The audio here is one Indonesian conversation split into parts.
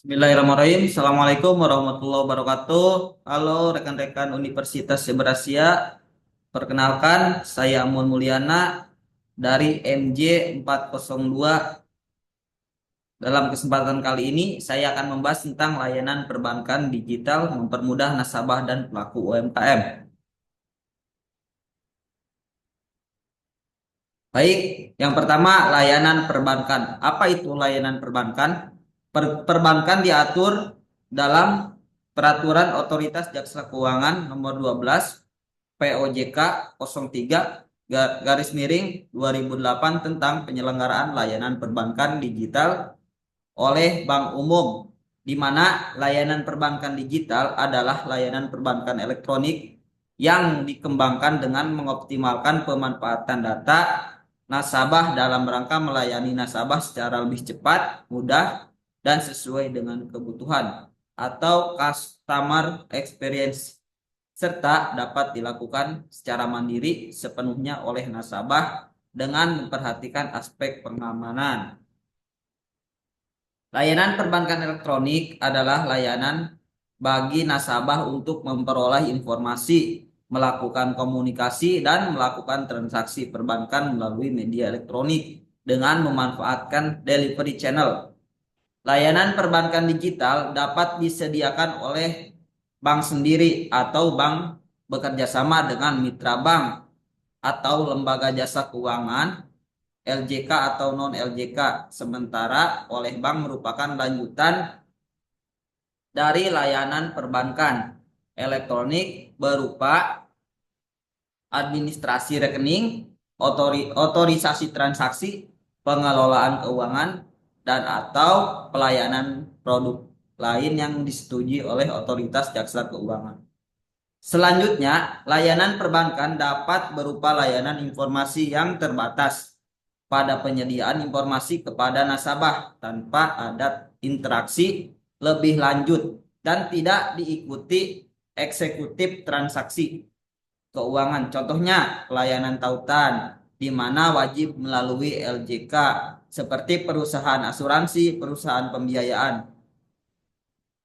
Bismillahirrahmanirrahim. Assalamualaikum warahmatullahi wabarakatuh. Halo rekan-rekan Universitas Seberasia. Perkenalkan, saya Amun Mulyana dari MJ 402. Dalam kesempatan kali ini, saya akan membahas tentang layanan perbankan digital mempermudah nasabah dan pelaku UMKM. Baik, yang pertama layanan perbankan. Apa itu layanan perbankan? Perbankan diatur dalam Peraturan Otoritas Jasa Keuangan Nomor 12 POJK 03 garis miring 2008 tentang penyelenggaraan layanan perbankan digital oleh Bank Umum, di mana layanan perbankan digital adalah layanan perbankan elektronik yang dikembangkan dengan mengoptimalkan pemanfaatan data nasabah dalam rangka melayani nasabah secara lebih cepat, mudah, dan sesuai dengan kebutuhan atau customer experience, serta dapat dilakukan secara mandiri sepenuhnya oleh nasabah dengan memperhatikan aspek pengamanan. Layanan perbankan elektronik adalah layanan bagi nasabah untuk memperoleh informasi, melakukan komunikasi, dan melakukan transaksi perbankan melalui media elektronik dengan memanfaatkan delivery channel. Layanan perbankan digital dapat disediakan oleh bank sendiri atau bank bekerja sama dengan mitra bank atau lembaga jasa keuangan LJK atau non LJK, sementara oleh bank merupakan lanjutan dari layanan perbankan elektronik berupa administrasi rekening, otorisasi transaksi, pengelolaan keuangan, dan atau pelayanan produk lain yang disetujui oleh otoritas jasa keuangan. Selanjutnya, layanan perbankan dapat berupa layanan informasi yang terbatas pada penyediaan informasi kepada nasabah tanpa ada interaksi lebih lanjut dan tidak diikuti eksekutif transaksi keuangan. Contohnya, layanan tautan di mana wajib melalui LJK seperti perusahaan asuransi, perusahaan pembiayaan.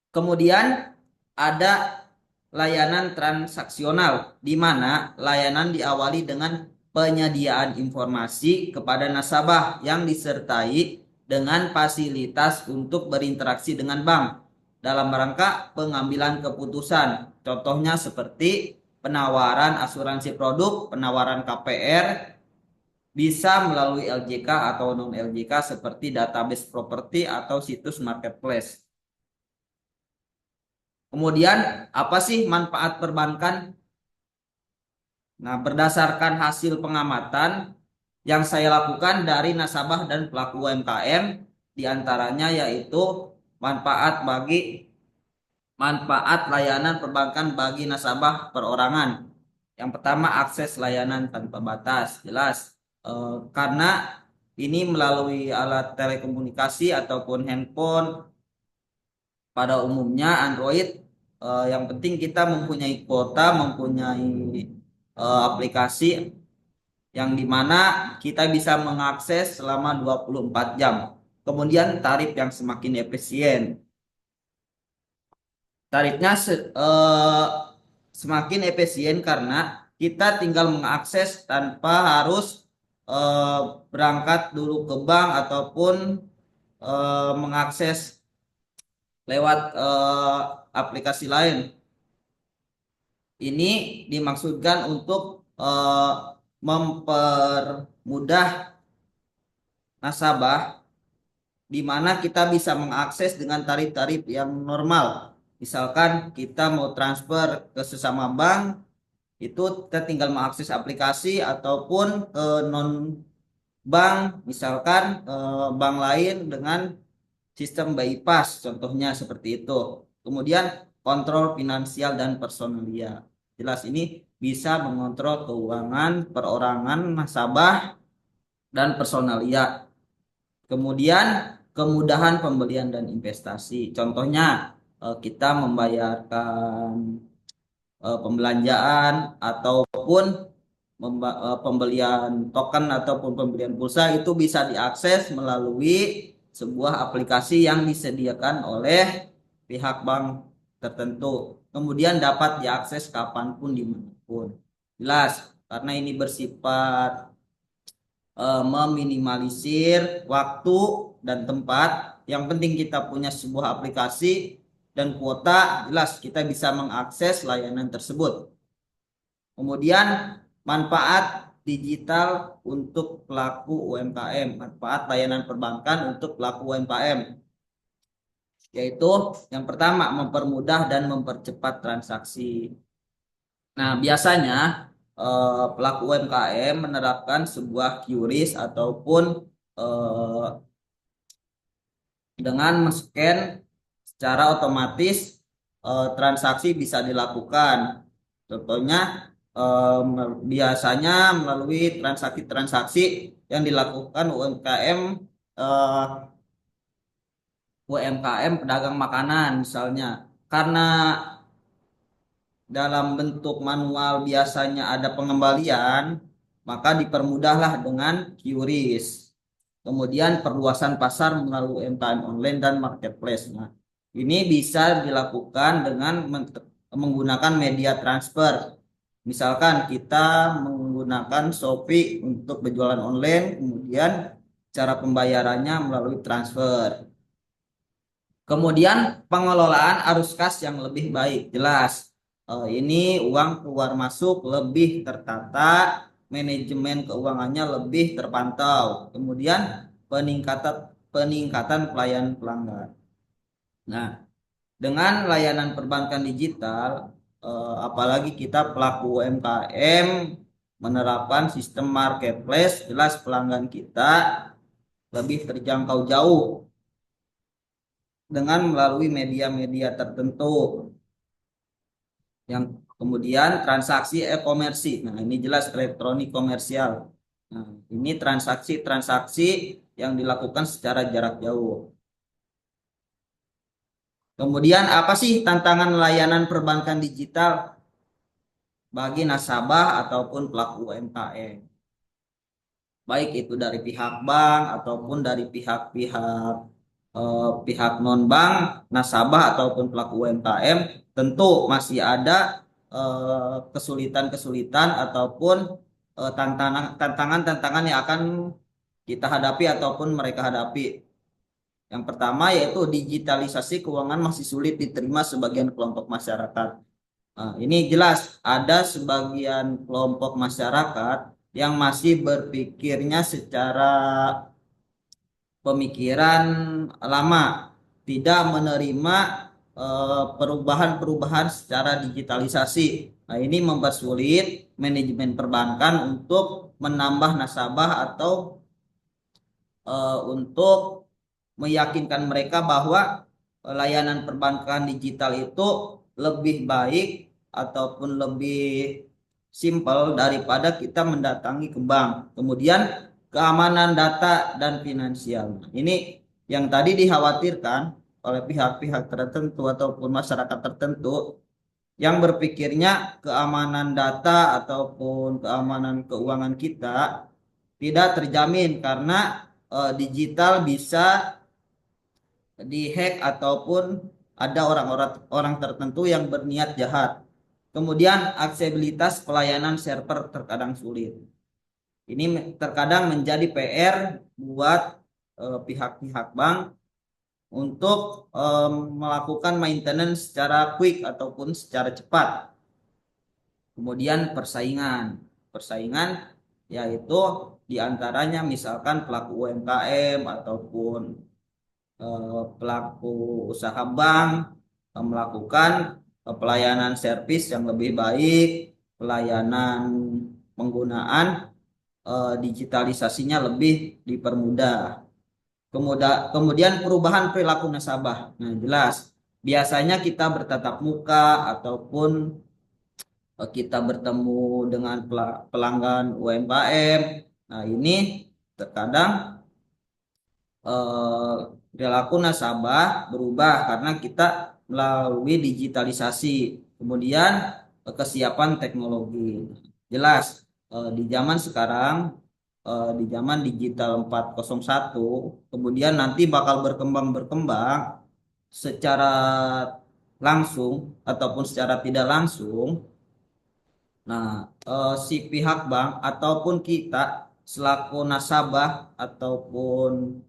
Kemudian ada layanan transaksional di mana layanan diawali dengan penyediaan informasi kepada nasabah yang disertai dengan fasilitas untuk berinteraksi dengan bank dalam rangka pengambilan keputusan. Contohnya seperti penawaran asuransi produk, penawaran KPR, bisa melalui LJK atau non LJK seperti database properti atau situs marketplace. Kemudian, apa sih manfaat perbankan? Nah, berdasarkan hasil pengamatan yang saya lakukan dari nasabah dan pelaku UMKM, diantaranya yaitu manfaat layanan perbankan bagi nasabah perorangan. Yang pertama, akses layanan tanpa batas. Jelas, karena ini melalui alat telekomunikasi ataupun handphone, pada umumnya Android, yang penting kita mempunyai kuota, mempunyai aplikasi yang dimana kita bisa mengakses selama 24 jam. Kemudian tarif yang semakin efisien. Tarifnya semakin efisien karena kita tinggal mengakses tanpa harus eh, berangkat dulu ke bank ataupun mengakses lewat aplikasi lain. Ini dimaksudkan untuk mempermudah nasabah di mana kita bisa mengakses dengan tarif-tarif yang normal. Misalkan kita mau transfer ke sesama bank, itu kita tinggal mengakses aplikasi ataupun ke non bank, misalkan bank lain dengan sistem bypass, contohnya seperti itu. Kemudian kontrol finansial dan personalia. Jelas ini bisa mengontrol keuangan perorangan nasabah dan personalia. Kemudian kemudahan pembelian dan investasi. Contohnya kita membayarkan pembelanjaan ataupun pembelian token ataupun pembelian pulsa itu bisa diakses melalui sebuah aplikasi yang disediakan oleh pihak bank tertentu. Kemudian dapat diakses kapanpun dimanapun. Jelas, karena ini bersifat meminimalisir waktu dan tempat. Yang penting kita punya sebuah aplikasi dan kuota, jelas kita bisa mengakses layanan tersebut. Kemudian manfaat digital untuk pelaku UMKM, manfaat layanan perbankan untuk pelaku UMKM, yaitu yang pertama mempermudah dan mempercepat transaksi. Nah, biasanya pelaku UMKM menerapkan sebuah QRIS ataupun eh, dengan men-scan secara otomatis transaksi bisa dilakukan. Contohnya biasanya melalui transaksi-transaksi yang dilakukan UMKM pedagang makanan misalnya. Karena dalam bentuk manual biasanya ada pengembalian, maka dipermudahlah dengan QRIS. Kemudian perluasan pasar melalui UMKM online dan marketplace. Nah, ini bisa dilakukan dengan menggunakan media transfer. Misalkan kita menggunakan Shopee untuk berjualan online, kemudian cara pembayarannya melalui transfer. Kemudian pengelolaan arus kas yang lebih baik, jelas. Ini uang keluar masuk lebih tertata, manajemen keuangannya lebih terpantau. Kemudian peningkatan peningkatan pelayanan pelanggan. Nah, dengan layanan perbankan digital, apalagi kita pelaku UMKM menerapkan sistem marketplace, jelas pelanggan kita lebih terjangkau jauh dengan melalui media-media tertentu. Yang kemudian transaksi e-komersi. Nah, ini jelas elektronik komersial. Nah, ini transaksi-transaksi yang dilakukan secara jarak jauh. Kemudian apa sih tantangan layanan perbankan digital bagi nasabah ataupun pelaku UMKM? Baik itu dari pihak bank ataupun dari pihak non bank, nasabah ataupun pelaku UMKM, tentu masih ada kesulitan-kesulitan ataupun tantangan-tantangan yang akan kita hadapi ataupun mereka hadapi. Yang pertama yaitu digitalisasi keuangan masih sulit diterima sebagian kelompok masyarakat. Nah, ini jelas ada sebagian kelompok masyarakat yang masih berpikirnya secara pemikiran lama, tidak menerima perubahan-perubahan secara digitalisasi. Nah, ini mempersulit manajemen perbankan untuk menambah nasabah atau untuk meyakinkan mereka bahwa layanan perbankan digital itu lebih baik ataupun lebih simpel daripada kita mendatangi ke bank. Kemudian keamanan data dan finansial. Ini yang tadi dikhawatirkan oleh pihak-pihak tertentu ataupun masyarakat tertentu yang berpikirnya keamanan data ataupun keamanan keuangan kita tidak terjamin karena digital bisa dihack ataupun ada orang tertentu yang berniat jahat. Kemudian aksesibilitas pelayanan server terkadang sulit. Ini terkadang menjadi PR buat pihak-pihak bank untuk melakukan maintenance secara quick ataupun secara cepat. Kemudian persaingan yaitu diantaranya misalkan pelaku UMKM ataupun pelaku usaha bank melakukan pelayanan servis yang lebih baik, pelayanan penggunaan digitalisasinya lebih dipermudah. Kemudian perubahan perilaku nasabah. Nah, jelas biasanya kita bertatap muka ataupun kita bertemu dengan pelanggan UMKM. Nah, ini terkadang perilaku nasabah berubah karena kita melalui digitalisasi. Kemudian kesiapan teknologi. Jelas di zaman sekarang di zaman digital 401, kemudian nanti bakal berkembang secara langsung ataupun secara tidak langsung. Nah, si pihak bank ataupun kita selaku nasabah ataupun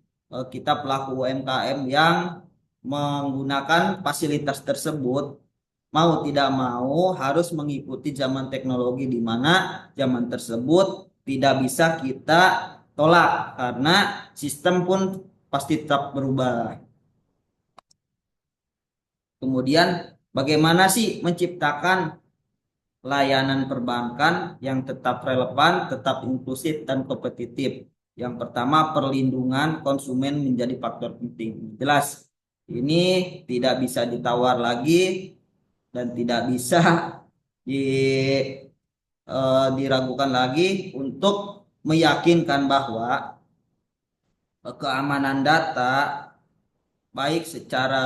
kita pelaku UMKM yang menggunakan fasilitas tersebut, mau tidak mau harus mengikuti zaman teknologi, di mana zaman tersebut tidak bisa kita tolak karena sistem pun pasti tetap berubah. Kemudian bagaimana sih menciptakan layanan perbankan yang tetap relevan, tetap inklusif dan kompetitif? Yang pertama, perlindungan konsumen menjadi faktor penting. Jelas, ini tidak bisa ditawar lagi dan tidak bisa di, diragukan lagi untuk meyakinkan bahwa keamanan data baik secara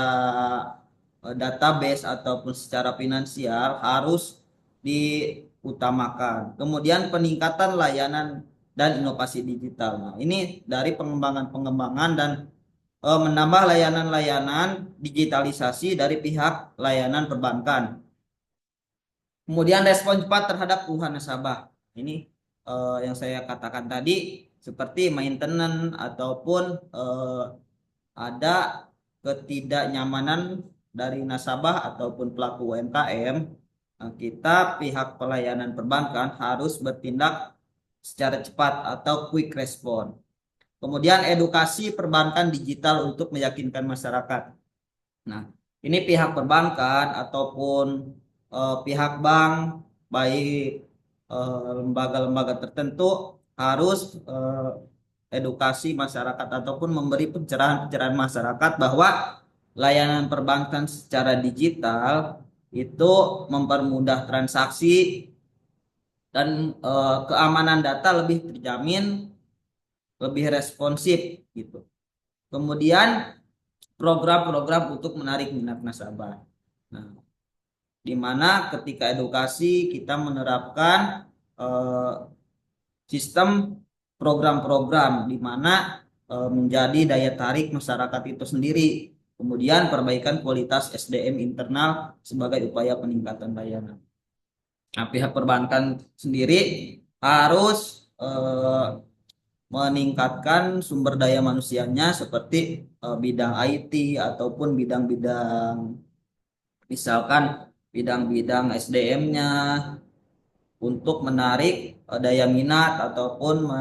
database ataupun secara finansial harus diutamakan. Kemudian peningkatan layanan dan inovasi digital. Nah, ini dari pengembangan-pengembangan dan menambah layanan-layanan digitalisasi dari pihak layanan perbankan. Kemudian respon cepat terhadap keluhan nasabah. Ini yang saya katakan tadi, seperti maintenance ataupun ada ketidaknyamanan dari nasabah ataupun pelaku UMKM, kita pihak pelayanan perbankan harus bertindak secara cepat atau quick response. Kemudian edukasi perbankan digital untuk meyakinkan masyarakat. Nah, ini pihak perbankan ataupun pihak bank, baik lembaga-lembaga tertentu harus edukasi masyarakat ataupun memberi pencerahan-pencerahan masyarakat bahwa layanan perbankan secara digital itu mempermudah transaksi dan keamanan data lebih terjamin, lebih responsif gitu. Kemudian program-program untuk menarik minat nasabah. Nah, di mana ketika edukasi kita menerapkan sistem program-program di mana menjadi daya tarik masyarakat itu sendiri. Kemudian perbaikan kualitas SDM internal sebagai upaya peningkatan layanan. Nah, pihak perbankan sendiri harus meningkatkan sumber daya manusianya seperti bidang IT ataupun bidang-bidang, misalkan bidang-bidang SDM-nya, untuk menarik daya minat ataupun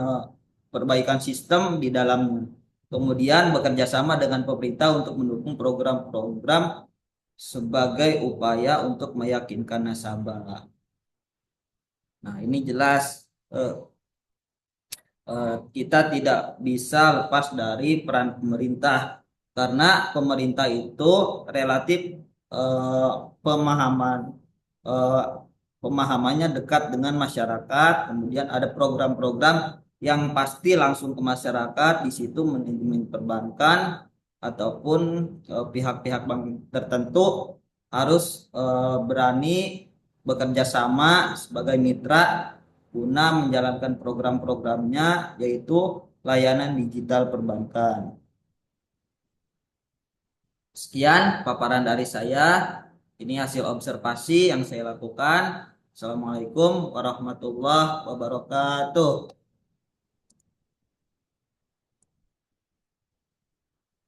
perbaikan sistem di dalamnya. Kemudian bekerja sama dengan pemerintah untuk mendukung program-program sebagai upaya untuk meyakinkan nasabah. Nah, ini jelas kita tidak bisa lepas dari peran pemerintah karena pemerintah itu relatif pemahaman eh, pemahamannya dekat dengan masyarakat. Kemudian ada program-program yang pasti langsung ke masyarakat. Di situ manajemen perbankan ataupun pihak-pihak bank tertentu harus berani bekerja sama sebagai mitra guna menjalankan program-programnya, yaitu layanan digital perbankan. Sekian paparan dari saya. Ini hasil observasi yang saya lakukan. Assalamualaikum warahmatullahi wabarakatuh.